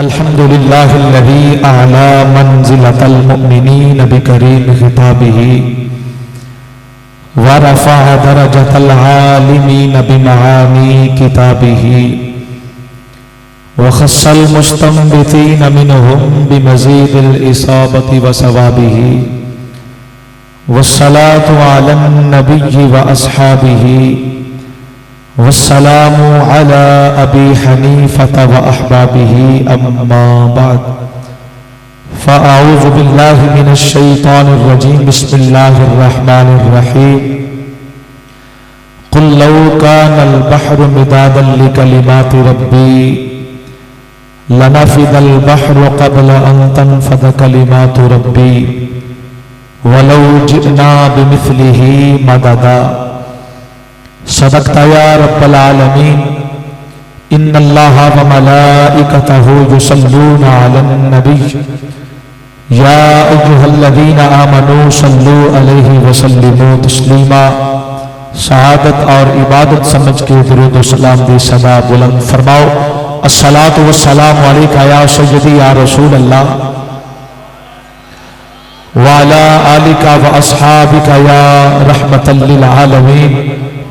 अल्हम्दुलिल्लाहिल्लज़ी अअला मंज़िलतल मुअमिनीन बिकरीम खिताबिही व रफ़अ दरजतल आलिमीन बिमआनी किताबिही व खस्सल मुस्तंबितीन मिनहुम बिमज़ीदिल इसाबति व सवाबिही वस्सलातु अलन नबिय्यि व अस्हाबिही वस्सलामु अला अबी हनीफत व अहबाबिही अम्मा बाद फ़अऊज़ु बिल्लाहि मिनश शैतानिर रजीम बिस्मिल्लाहिर रहमानिर रहीम क़ुल लौ कानल बहरु मिदादन लिकलिमाति रब्बी लनफ़िदल बहरु क़ब्ल अन तनफ़द कलिमातु रब्बी वलौ जिअना बिमिस्लिही मददा। सदक़्ता या रब्बल आलमीन। इन्नल्लाहा व मलाइकतहु युसल्लूना अलन नबी या अय्युहल्लज़ीना आमनू सल्लू अलैहि व सल्लिमू तस्लीमा। शहादत और इबादत समझ के दुरूद व सलाम दी सदा बुलंद फरमाओ। अस्सलातु वस्सलामु अलैका या सय्यदी या रसूल अल्लाह व अला आलिका व अस्हाबिका या रहमतल लिल आलमीन।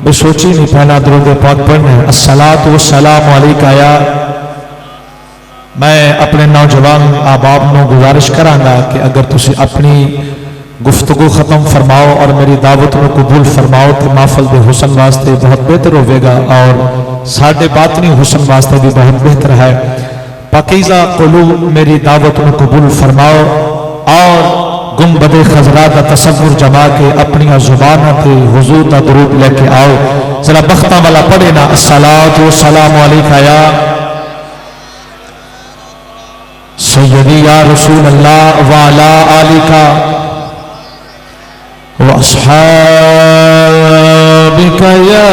मैं सोची नहीं पहला दुरूद पाक पढ़ना है। अस्सलातु वस्सलामु अलैका या। मैं अपने नौजवान आबाब को गुजारिश करांगा कि अगर तुसी अपनी गुफ्तगू खत्म फरमाओ और मेरी दावत को कबूल फरमाओ तो माफल के हुसन वास्ते बहुत बेहतर होगा और साढ़े बातनी हुसन वास्ते भी बहुत बेहतर है। पाकीज़ा कुलूब मेरी दावत को कबूल फरमाओ और गुंबदे खजरा का तसव्वुर जमा के अपनी जुबान पे हुजूर का दुरूद लेके आओ। जरा बख्ता वाला पढ़े ना। अस्सलातु वस्सलामु अलैका या सय्यदी या रसूल अल्लाह व अला आलिका व अस्हाबिका या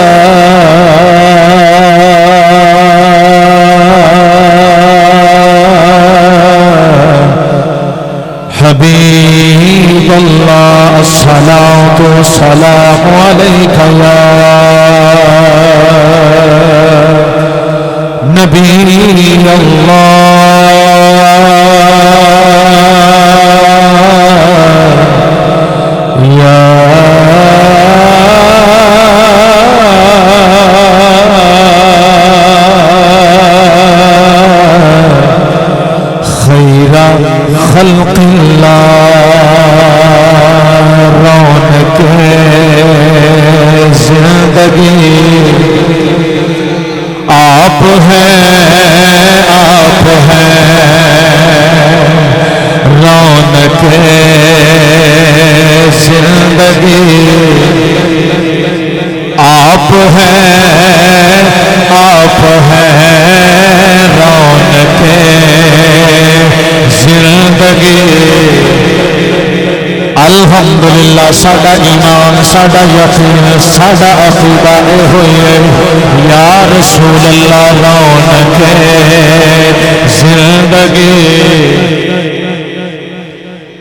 हबीब अल्लाह। अस्सलातु वस्सलामु अलैका या नबी अल्लाह या खैरा खल्क़िल्लाह। रौनक ज़िंदगी आप हैं, आप हैं। रौनक ज़िंदगी आप हैं, आप हैं। रौनक ज़िंदगी अल्हम्दुलिल्लाह। साडा ईमान, साडा यकीन, साडा अकीदा होए या रसूल अल्लाह। रौनक ज़िंदगी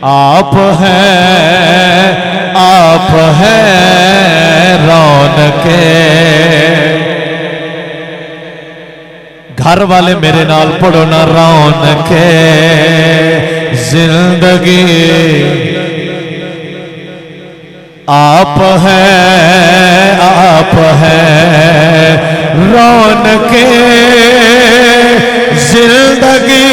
आप हैं, आप हैं। रौनक घर वाले मेरे नाल पढ़ो ना। रौनक जिंदगी आप हैं, आप हैं। रौनक जिंदगी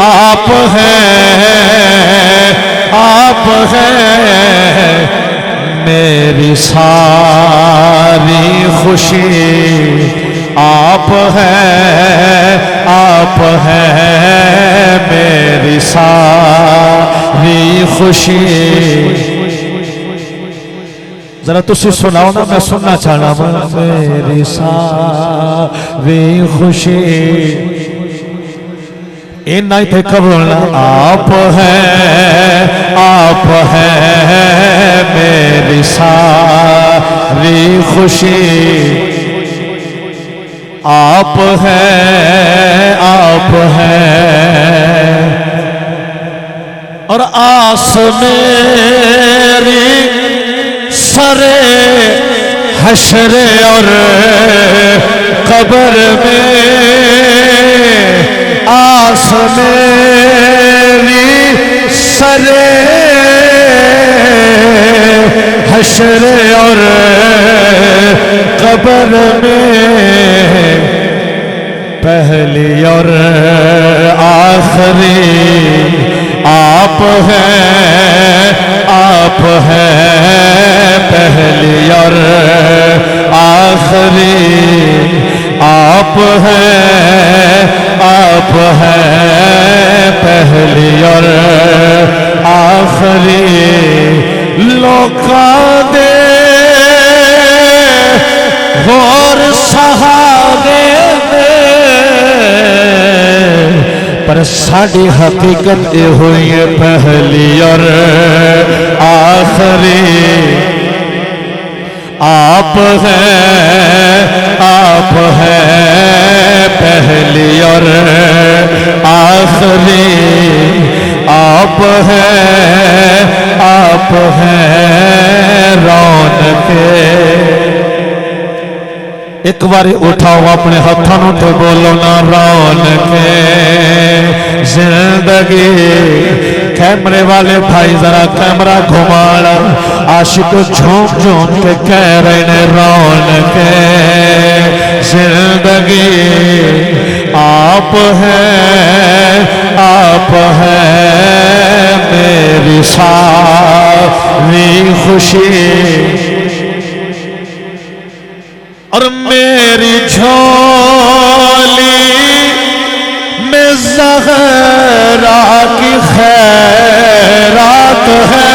आप हैं, आप हैं। मेरी सारी खुशी आप हैं, आप हैं। मेरी सारी खुशी जरा तुसी सुनाओ ना, मैं सुनना चाहना। मेरी सारी खुशी इन्ना ही थे कबूल आप हैं, आप हैं। मेरी सारी खुशी आप हैं, आप हैं। और आस मेरी सरे हश्र और कब्र में हश्र और कब्र में पहली और आखिरी आप हैं, आप हैं पहली और आखिरी आप हैं, आप हैं पहली और आखिरी लोका दे और सहारे पर साड़ी हकीकत ये हुई है पहली और आखिरी आप हैं, आप हैं पहली और आखिरी आप हैं, आप हैं रौनके। एक बार उठाओ अपने हाथों तो बोलो ना रौनके जिंदगी। कैमरे वाले भाई जरा कैमरा घुमाना, आशिक झूम झूम के कह रहे ने रौनके जिंदगी आप हैं, आप हैं मेरी सारी खुशी और मेरी झोली में ज़हरा की खैरात है।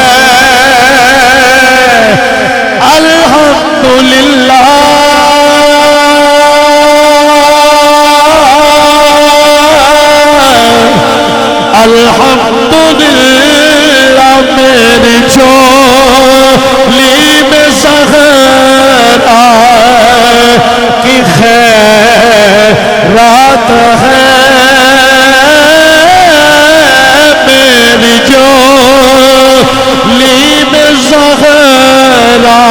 अल्हम्दुलिल्लाह अल्हम्दुलिल्लाह मेरी झोली में ज़हरा की खैरात है। मेरी झोली में ज़हरा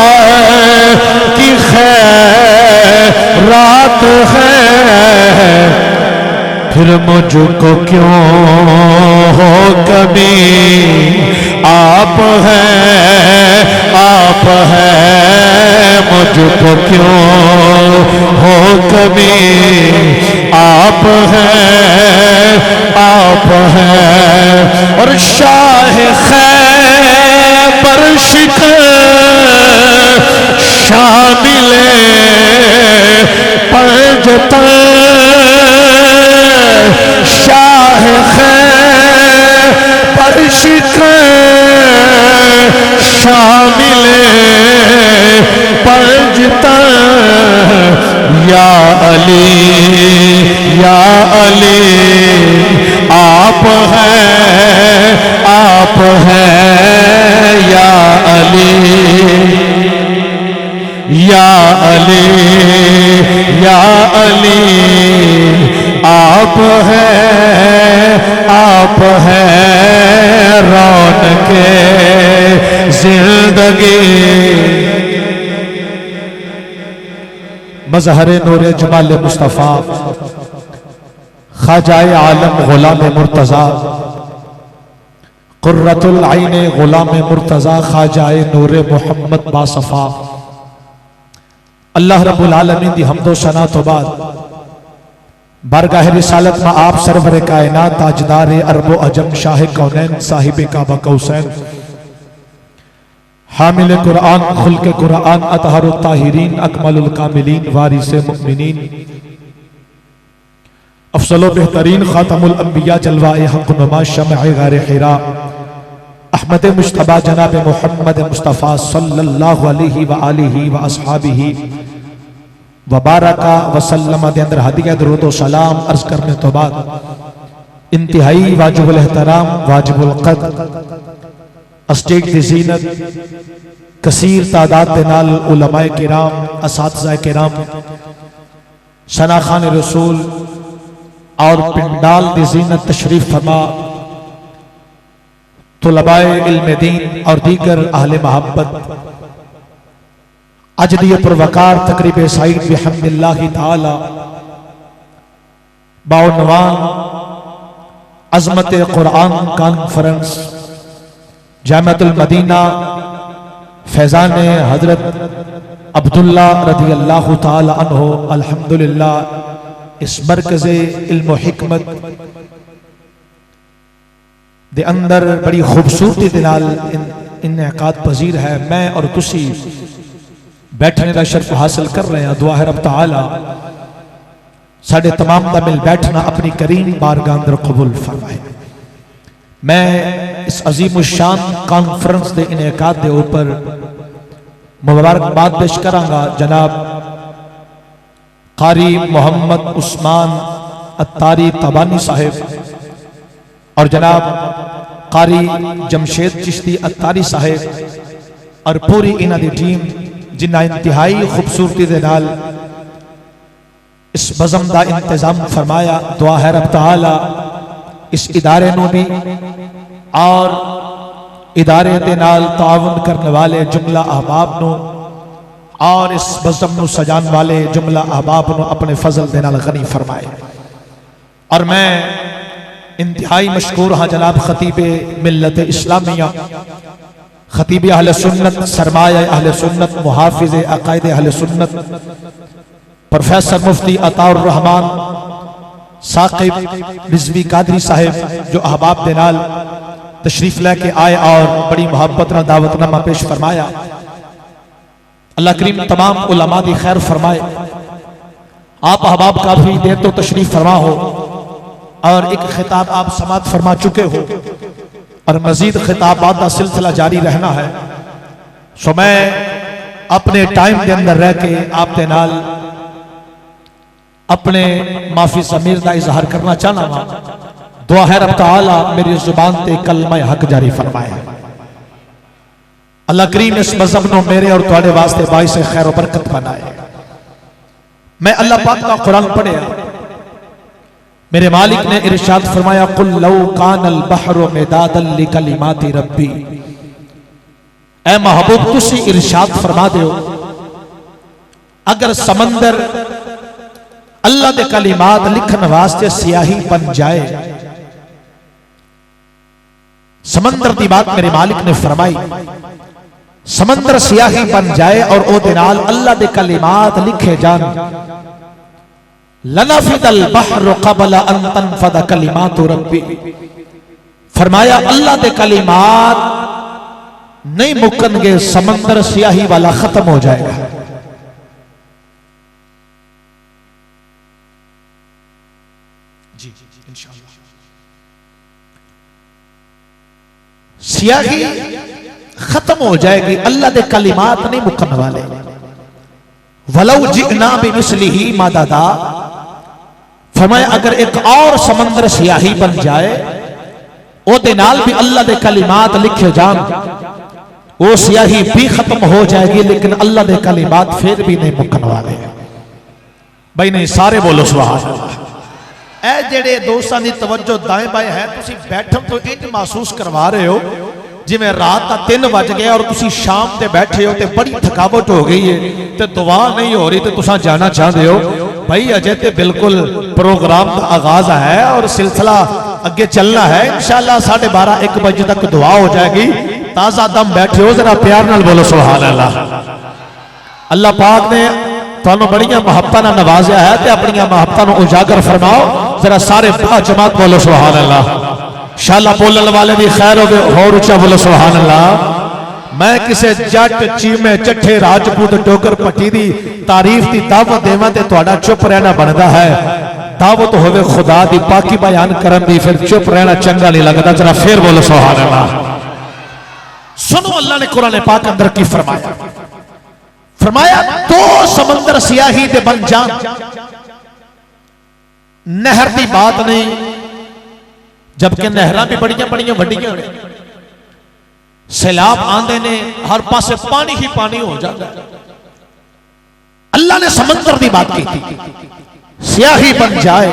की खैरात है। फिर मुझको क्यों हो कभी आप हैं, आप हैं मुझको क्यों हो कभी आप हैं, आप हैं और शाह खैबर शिखर शामिले पंजतन शाह खैबर शिखर शामिले पंजतन या अली आप हैं, आप हैं या अली या अली या अली आप हैं, आप हैं रौनके जिंदगी। मज़हरे नूर जमाल मुस्तफ़ा ख्वाजाए आलम गुलाम मुर्तज़ा कुर्रतुल आइन गुलाम मुर्तज़ा ख्वाजाए नूर मोहम्मद बासफ़ा। अल्लाह रब्बुल आलमीन दी हम्दो सना तो बाद बारगाह रिसालत में आप सरवर कायनात ताजदार अरबो अजम शाह कौनैन साहिब काबा कौसैन हामिल कुरान खुल्क कुरान अतहरुत ताहिरीन अकमलुल कामिलीन वारिसे मुमिनीन अफसलो बेहतरीन खातमुल अंबिया जलवाए हक नुमा शमअ गारे हिरा अहमद मुश्तबा जनाब मोहम्मद मुस्तफ़ा सल्लल्लाहु अलैहि व आलिहि व अस्हाबिहि व बारका वसल्लम के अंदर हदिया दुरूद व सलाम अर्ज करने तो बाद इंतहाई वाजिबुल एहतराम वाजिबुल क़द्र स्टेज की ज़ीनत कसीर तादाद के नाल उलमाए किराम असातिज़ा किराम शनाखान रसूल और पिंडाल की ज़ीनत तशरीफ फरमा तुलबाए इल्म दीन और दीगर अहले मोहब्बत आज दिए पुरवकार तकरीब साइद बिहम्दिल्लाहि ताला बाउनवान अज़मत कुरान कॉन्फ्रेंस जामिअतुल मदीना फैज़ान हजरत अब्दुल्ला रज़ी अल्लाह ताला अन्हु अल्हम्दुलिल्लाह इस मरकज़ इल्म व हिकमत दे अंदर बड़ी खूबसूरती दे नाल इनेकाद पजीर है। मैं और तुसी बैठने का शर्फ हासिल कर रहे हैं। दुआ है रब ताला साढ़े तमाम दा मिल बैठना अपनी करीम बारगाह अंदर कबूल फरमाए। मैं इस अजीम शान कॉन्फ्रेंस के इनेकाद के ऊपर मुबारकबाद पेश करांगा जनाब कारी मोहम्मद उस्मान अत्तारी तबानी साहिब और जनाब कारी जमशेद चिश्ती अत्तारी साहिब और पूरी इन्हां दी टीम जिन्हां इंतहाई खूबसूरती दे नाल इस बज़म का इंतजाम फरमाया। दुआ है रब ताला इस इदारे नूं भी और इदारे दे नाल ताउन करने वाले जुमला अहबाब नूं और इस बज़म नूं सजाने वाले जुमला अहबाब नूं अपने फजल दे नाल गनी फरमाए। और मैं इंतहाई मशकूर हाँ जनाब खतीबे मिल्लत इस्लामिया खतीब अहले सुन्नत सरमाया अहले सुन्नत मुहाफिज अकायद अहले सुन्नत प्रोफेसर मुफ्ती अताउर रहमान साकिब रिजवी कादरी साहिब जो अहबाब दे नाल तशरीफ लेके आए और बड़ी मोहब्बत ना दावतनामा पेश फरमाया। अल्लाह करीम तमाम उलमा दी खैर फरमाए। आप अहबाब काफी देर तो तशरीफ फरमा हो और एक खिताब आप समात फरमा चुके हो और मजीद खिताबात का सिलसिला जारी रहना है। सो मैं अपने टाइम के अंदर रह के आपके नाल अपने माफी ज़मीर का इजहार करना चाहना वा। दुआ है रब ताला मेरी जुबान ते कलमा हक जारी फरमाए। अल्लाह करीम इस मज़हब को मेरे और तुहाडे वास्ते बाइस खैर और बरकत बनाए। मैं अल्लाह पाक का कुरान पढ़िया, मेरे मालिक ने इरशाद फरमाया कुल लौ कानल बहरु मिदादन लिकलिमाति रब्बी। ऐ महबूब तुसी इरशाद फरमा दो अगर समंदर अल्लाह के कलिमात लिखने वास्ते स्याही बन जाए। समंदर की बात मेरे मालिक ने फरमाई समंदर स्याही बन जाए और ओदे नाल अल्लाह के कलिमात लिखे जान लनफिदल बहरु क़ब्ल अन तनफद कलिमातु रब्बी। फरमाया अल्लाह के कलिमात नहीं मुकनगे समंदर स्याही वाला खत्म हो जाएगा। स्याही खत्म हो जाएगी, अल्लाह के कलिमात नहीं मुकन वाले। वलौ जिना बिमिस्लिही मददा। फरमाया अगर एक और समंदर स्याही बन जाए ओदे नाल भी अल्लाह के कलिमात लिखे जान वो स्याही भी खत्म हो जाएगी लेकिन अल्लाह के कलिमात फिर भी नहीं मुकन वाले। भाई नहीं सारे बोलो सुभान अल्लाह। ए जेड़े दोस्तां दी तवज्जो दाएं बाएं है तुसी बैठन तो इंज महसूस करवा रहे हो जिवें रात का 3 बज गया और तुसी शाम ते बैठे हो ते बड़ी थकावट हो गई है ते दुआ नहीं हो रही ते तुसा जाना चाहते हो। भाई अजय ते बिल्कुल प्रोग्राम का आगाज है और सिलसिला अगे चलना है। इंशाअल्लाह 12:30-1 बजे तक दुआ हो जाएगी। ताजा दम बैठे हो जरा प्यार नाल बोलो सुभान अल्लाह। अल्लाह पाक ने तुहानू बड़ियां मोहब्बतां नाल नवाजा है ते अपनियां मोहब्बतां नू उजागर फरमाओ जरा सारे जमात बोलो सुभान अल्लाह। शाला बोलने वाले भी खैर हो गए और ऊंचा बोलो सुभान अल्लाह। मैं किसी जट चीमे चट्ठे राजपूत डोगर पट्टी दी तारीफ की दावत देवां ते तुहाडा चुप रहना बनता है। दावत होवे खुदा दी पाकी बयान करन दी फिर चुप रहना चंगा नहीं लगता। जरा फिर बोलो सुभान अल्लाह। सुनो अल्लाह ने कुरान पाक अंदर की फरमाया। फरमाया 2 समंदर स्याही दे बन जान। नहर की बात नहीं जबकि नहरां भी बड़ियां बड़ियां वड्डियां ने। सैलाब आंदे ने हर पासे पानी ही पानी हो जाता है। अल्लाह ने समंदर की बात की थी स्याही बन जाए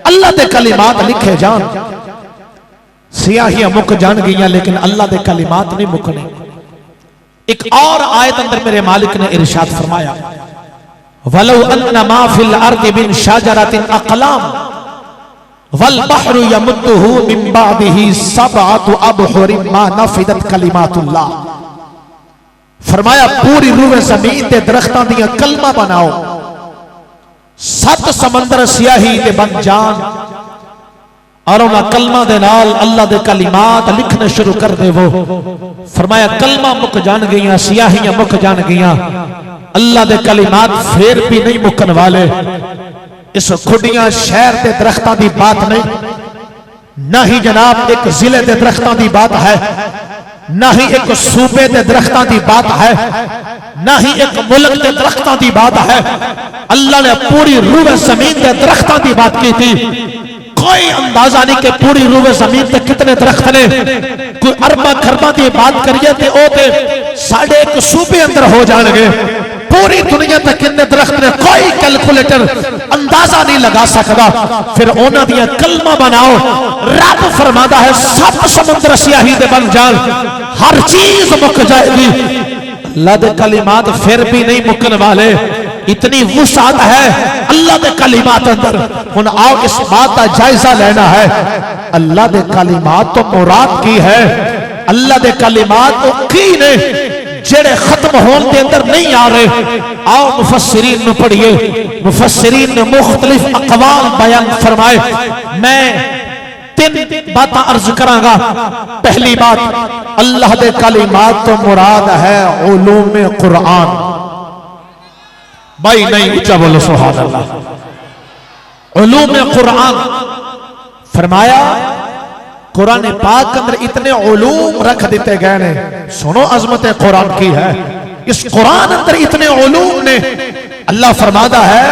अल्लाह के कलिमात लिखे जान। स्याहियां मुक जान गई लेकिन अल्लाह के कलिमात नहीं मुकने। एक और आयत अंदर मेरे मालिक ने इरशाद फरमाया वलौ अन्ना मा फिल अर्दि मिन शजरतिन अक़लाम वल बहरु यमुद्दुहु मिन बादिही सबअतु अबहुरिन मा नफिदत कलिमातुल्लाह। फरमाया पूरी रूह जमीन के दरख्तां दियां कलमा बनाओ, 7 समंदर स्याही दे बन जान और उन्हें कलमा दे नाल अल्लाह दे कलिमात लिखने शुरू कर देवो। फरमाया कलमा मुक जान गईयां, स्याहियां मुक जान गईयां, अल्लाह दे कलिमात फिर भी नहीं मुकन वाले। इस खुडियां शहर के दरख्तां की बात नहीं, ना ही जनाब एक जिले के दरख्तां की बात है, ना ही एक सूबे के दरख्तां की बात है, ना ही एक मुल्क के दरख्तां की बात है। अल्लाह ने पूरी रूह जमीन के दरख्तां की बात की थी। कोई अंदाजा नहीं कि पूरी रूह जमीन पे कितने दरख्त ने। कोई अरबा खरबा की बात करिए तो वो साढ़े एक सूबे अंदर हो जाएंगे। पूरी दुनिया तक कितने दरख्त ने कोई कैलकुलेटर अंदाजा नहीं लगा सकता। फिर उन्हां दियां कलमा बनाओ, रब फरमाता है 7 समुद्र स्याही दे बन जान, हर चीज मुक जाएगी। अल्लाह दे कलिमात फिर भी नहीं मुकन वाले, इतनी वुसात है अल्लाह दे कलिमात अंदर। हुन आओ इस बात का जायजा लेना है, अल्लाह दे कलिमात तो मुराद की है, अल्लाह दे कलिमात तो की ने जेड़े खत्म होने के अंदर नहीं आ रहे। आओ मुफस्सिरीन ने पढ़िए, मुफस्सिरीन ने मुख्तलिफ अक़वाल बयान फरमाए। मैं 3 बातें अर्ज करांगा। पहली बात, अल्लाह दे कलिमात तो मुराद है उलूम कुरान। भाई नहीं ऊंचा बोलो सुभान अल्लाह। उलूम कुरान फरमाया कुरान पाक अंदर इतने उलूम रख दिते गए ने। सुनो अजमत कुरान की है, इस कुरान अंदर इतने उलूम ने। अल्लाह फरमाता है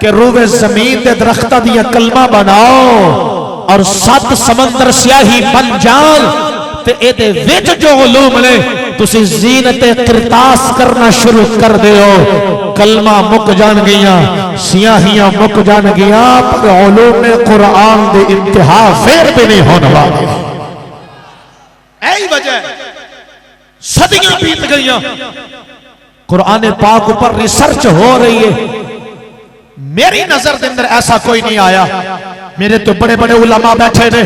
कि रूह जमीन के दरख्तां दियां कलमा बनाओ और 7 समंदर स्याही बन जान। ते एदे विच जो उलूम ने तुसी जीनत किरतास करना शुरू कर दियो। कलमा मुक जान गईयां, स्याहियां मुक जान गईयां, पर उलूम कुरान दे इंतहा फिर भी नहीं होने वाले। यही वजह सदियां बीत गईयां, कुरान पाक ऊपर रिसर्च हो रही है। मेरी नजर के अंदर ऐसा कोई नहीं आया। मेरे तो बड़े बड़े उलमा बैठे ने,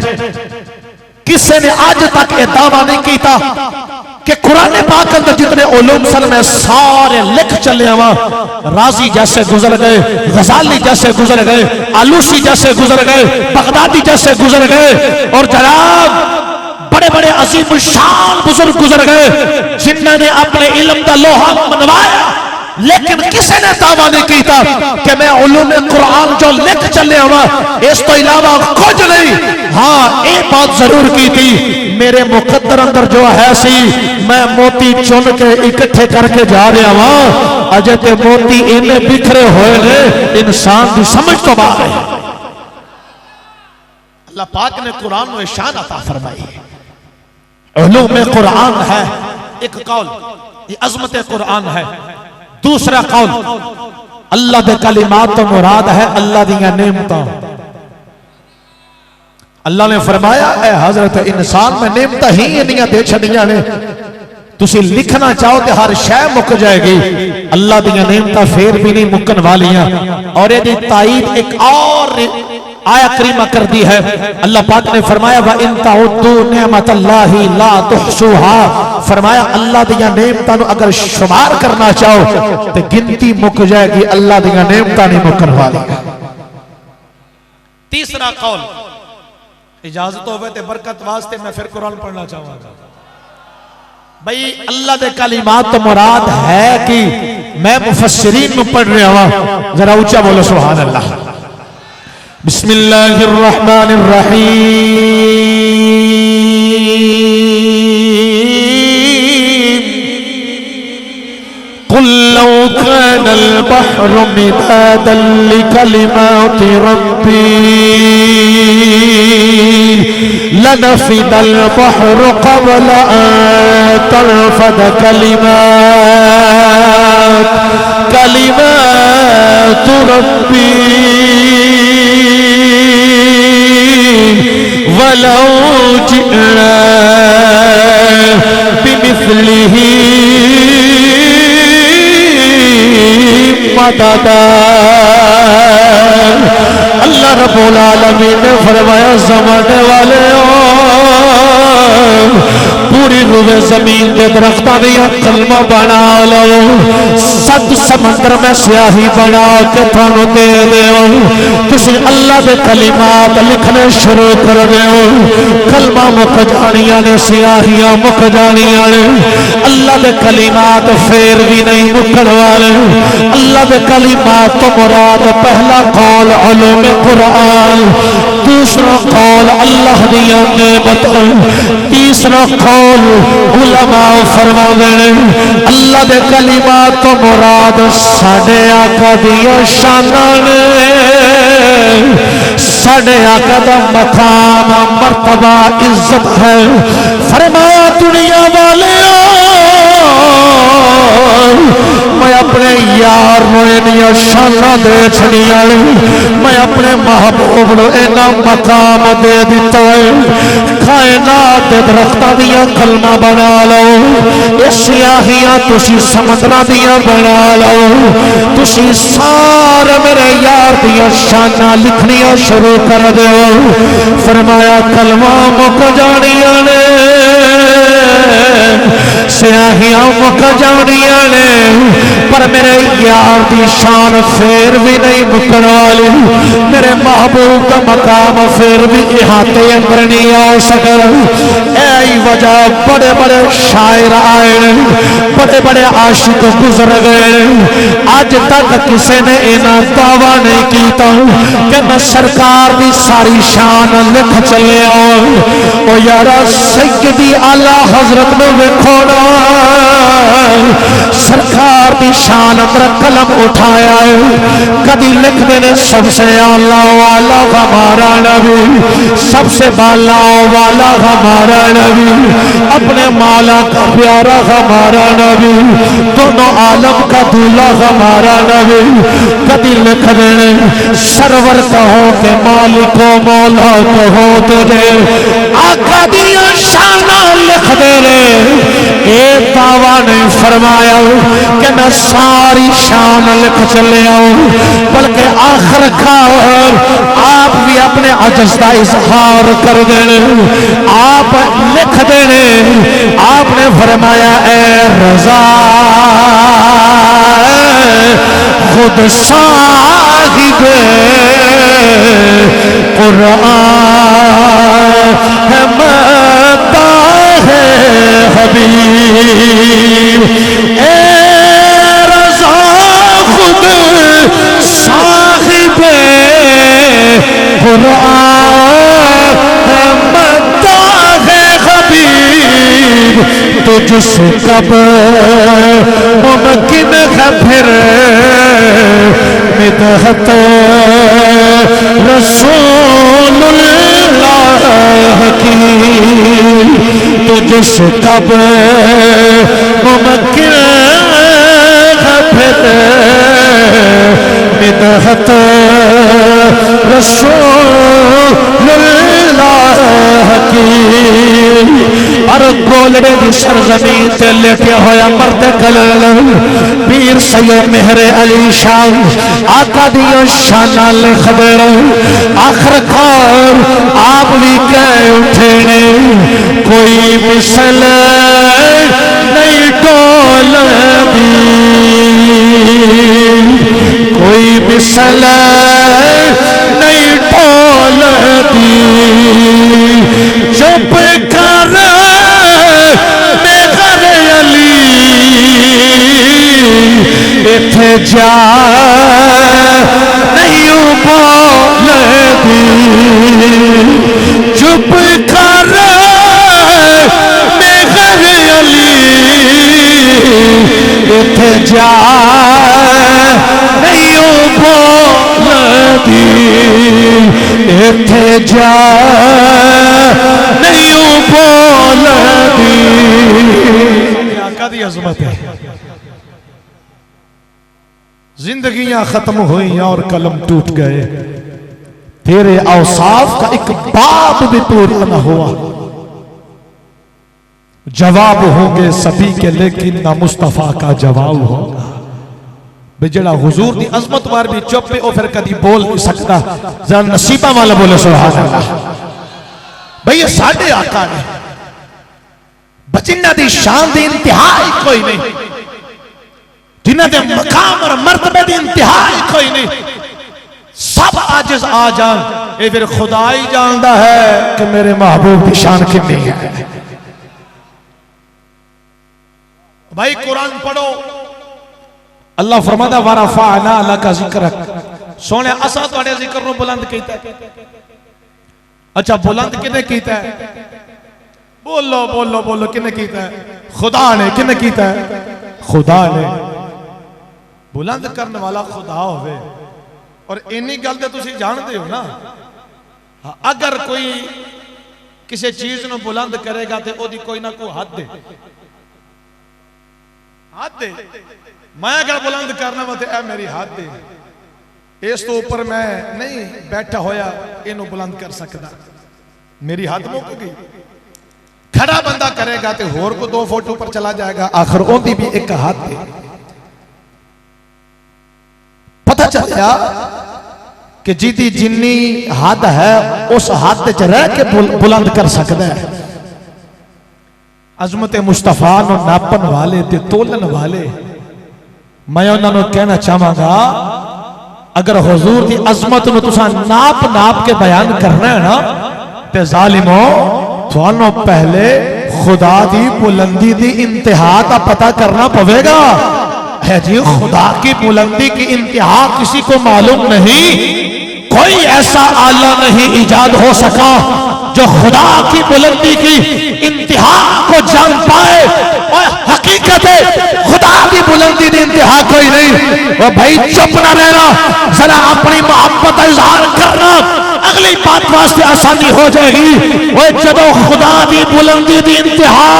किसी ने आज तक यह दावा नहीं किया कि कुरान पाक अंदर जितने उलूम सन मैं सारे लिख चलिया वा। राजी जैसे गुजर गए, गजाली जैसे गुजर गए, आलूसी जैसे गुजर गए, बगदादी जैसे गुजर गए, और जनाब बड़े बड़े अजीम शान बुजुर्ग गुजर गए जिन्होंने अपने इल्म का लोहा मनवाया। लेकिन किसी ने दावा नहीं किया कि मैं उलूम कुरान जो लिख चले हुआ इस तो इलावा कुछ नहीं। हाँ एक बात जरूर की थी, मेरे मुकद्दर अंदर जो है सी मैं मोती चुन के इकट्ठे करके जा रहा वहां। अजय ते मोती इन्हें बिखरे हुए ने, इंसान की समझ तो बाहर है। अल्लाह पाक ने कुरान में शान अता फरमाई है। उलूम कुरान है एक कौल, ये अजमत कुरान है। दूसरा कौल, अल्लाह दे कलिमात तो मुराद है अल्लाह दियां नेमतां। अल्लाह ने फरमाया ए हजरत इंसान मैं नेमतां ही इन्नियां दे छड़ियां ने, तुसी लिखना चाहो तो हर शय मुक जाएगी। अल्लाह दियां नेमतां फिर भी नहीं मुकन वालियां। और यदि ताईद एक और आया करीमा कर दी है। अल्लाह पाक ने फरमाया व इन तउद्दू निअमतल्लाहि ला तुहसूहा। फरमाया अल्लाह दियां नेमतां नु अगर शुमार करना चाहो तो गिनती मुक जाएगी, अल्लाह दियां नेमतां नहीं मुकन वाली। तीसरा कौल, इजाजत होवे ते बरकत वास्ते मैं फिर कुरान पढ़ना चाहूंगा। भाई अल्लाह दे कलिमात तो मुराद है कि मैं मुफस्सिरीन नु पढ़ रहा हूं। जरा ऊंचा बोलो सुभान अल्लाह। बिस्मिल्लाहिर रहमानिर रहीम। कुल लौ कानल बहरु मिदादन लिकलिमाति रब्बी लनफिदल बहरु क़ब्ल अन तनफद कलिमातु रब्बी वलौ जिअना बिमिस्लिही मददा। अल्लाह रब्बुल आलमीन ने फरमाया ज़माने वाले पूरी रुवे जमीन के दरख्तां दियां कलमा बना लो, 7 समंदर में स्याही बना के थानू दे देओ, तुसी अल्लाह दे कलिमात लिखने शुरू कर देओ। कलमा मुक जानियां ने, स्याहियां मुक जानियां ने, अल्लाह दे कलिमात फेर भी नहीं मुकण वाले। अल्लाह दे कलिमात तो मुराद पहला कौल उलूम कुरान, दूसरा कौल अल्लाह दियां नेमतां, तीसरा कौल उलमा फरमावे ने अल्लाह दे कलिमात तो मुराद साडे आका दियां शानां ने, साडे आका दा मकाम मर्तबा इज्जत है। फरमाया दुनिया वाले मैं अपने यार इनिया शाना दे छड़िया, मैं अपने महबूब को इना मकाम दे दिता है। कायनात के दरख्तां दियां कलमा बना लो, ये स्याहियां तुसी समुद्रां दियां बना लो, तुसी सारे मेरे यार दियां शाना लिखनियां शुरू कर दो। फरमाया कलमा मुक जानियां ने, स्याहियां मुक जानियां ने, पर मेरे यार की शान फिर भी नहीं मुकन वाली। मेरे महबूब का मकाम फिर भी इहाते अंदर नहीं आ सकता। यही वजह बड़े बड़े शायर आए, बड़े बड़े आशिक गुजर गए, अज तक किसी ने इना दावा नहीं किया कि मैं सरकार की सारी शान लिख चले। ओ यारा सैयदी आला हजरत में वेखो ना, सरकार की शान पर कलम उठाया है। कभी लिखते ने सबसे आला वाला हमारा नबी, सबसे बाला वाला हमारा नबी, अपने माला का प्यारा हमारा नबी, दोनों आलम का दूल्हा हमारा नबी। कभी लिखते ने सरवर कहो के मालिको मौला कहो तुझे, आका दिया शाना लिखते ने। एक दावा नहीं फरमाया कि मैं सारी शान लिख चले आऊं, बल्कि आखिर का आप भी अपने अजज का इजहार कर देने, आप लिख देने। आपने फरमाया ए रजा खुद साहिब कुरान है मता है हबीब, ए रजा खुद साहिब कुरान है मता है हबीब, तुझसे कब मुमकिन है फिर मिदहत रसूलुल्लाह की, तुझसे कब मुमकिन है फिर मिदहत रसूलुल्लाह की। और गोलड़े की सरजमीन से लेके होया मर्द कलल पीर सैयद मेहरे अली शाह आका दिया शाना लिख दे। आखिरकार आप भी कह उठे ने कोई मिसल नहीं टोलती, कोई मिसल नहीं टोलती, चुप कर मेरे अली इथे जा नहीं बोलती, चुप कर मेरे अली इथे जा नहीं बोलती, इथे जा नहीं बोलती। आका दी अज़मत है। जिंदगियां खत्म हुई और कलम टूट गए, तेरे औसाफ का एक बाब भी पूरा न हुआ। जवाब होंगे सभी के लेकिन ना मुस्तफा का जवाब होगा। जड़ा हुजूर की अजमत वार भी चुप है वो फिर कभी बोल नहीं सकता। जरा नसीबा वाला बोले सुभान अल्लाह। भाई ये साढ़े आका ने जिन्हां दी शान दी इंतहा ही कोई नहीं, जिन्हां दे मकाम और मर्तबे दी इंतहा ही कोई नहीं, सब आजिज आ जान, ये फिर खुदा ही जानता है कि मेरे महबूब की शान कितनी है। भाई कुरान पढ़ो, अल्लाह फरमाता वरफअना लका जिक्रक, सोने असा तुहाडे जिक्र नूं बुलंद कीता। अच्छा बुलंद किने कीता है? बोलो बोलो बोलो, किने कीता है? खुदा ने। किने कीता है? खुदा ने। बुलंद करने वाला खुदा होवे, और इन्नी गल ते तुसीं जानते हो ना, अगर कोई किसी चीज नूं बुलंद करेगा तो ओदी कोई ना कोई हद है। हद है, मैं अगर बुलंद करना वा तो यह मेरी हद है, इस तो ऊपर मैं नहीं बैठा होया इनू बुलंद कर सकता, मेरी हद मुक गई। खड़ा बंदा करेगा तो होर को 2 फुट ऊपर चला जाएगा, आखिर ओदी भी एक हद है। पता चलिया कि जिदी जिन्नी हद है उस हद च रह के बुलंद कर सकता है। अजमत मुस्तफा नु नापन वाले ते तोलन वाले, मैं उन्होंने कहना चाहांगा, अगर हुजूर की अजमत नु तुसा नाप नाप के बयान करना है ना, ते जालिमो थानू पहले खुदा की बुलंदी की इंतहा का पता करना पवेगा। है जी, खुदा की बुलंदी की इंतहा किसी को मालूम नहीं, कोई ऐसा आला नहीं इजाद हो सका जो खुदा की बुलंदी की इंतहा को जान पाए। और हकीकत है खुदा की बुलंदी की इंतहा कोई नहीं। वो भाई चुप ना रहना, जरा अपनी मोहब्बत इजहार करना, अगली बात वास्ते आसानी हो जाएगी। वो जदों खुदा की बुलंदी की इंतहा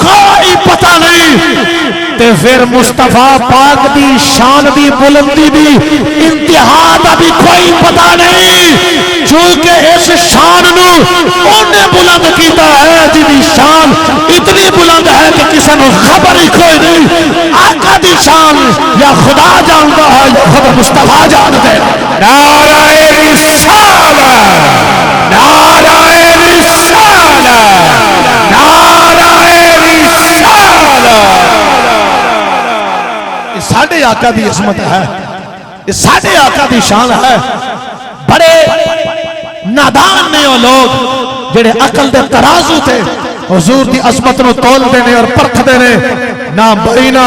कोई पता नहीं, ते फिर मुस्तफा पाक दी शान दी बुलंदी दी इंतहा का भी कोई पता नहीं, क्योंकि इस शान नू उन्हें बुलंद किया है जिसकी शान इतनी बुलंद है कि किसी को खबर ही कोई नहीं। आका दी शान या खुदा जानता है या खुद मुस्तफा जानते हैं। नाराए रिसालत, नाराए रिसालत, नाराए रिसालत। साढ़े आका दी अजमत है, ये साढ़े आका दी शान है। बड़े नादान ने वो लोग जेड़े अकल दे तराजू थे हुजूर की अजमत नु तोलते ने और परखते ने। ना बड़ी ना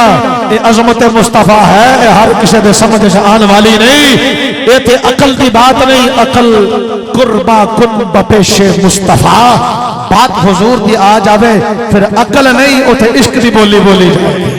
ये अजमत मुस्तफा है, ये हर किसी दे समझ आने वाली नहीं, ये थे अकल की बात नहीं। अकल कुर्बा कुन बपेशे मुस्तफा, बात हुजूर की आ जावे फिर अकल नहीं, उथे इश्क की बोली बोली जाए।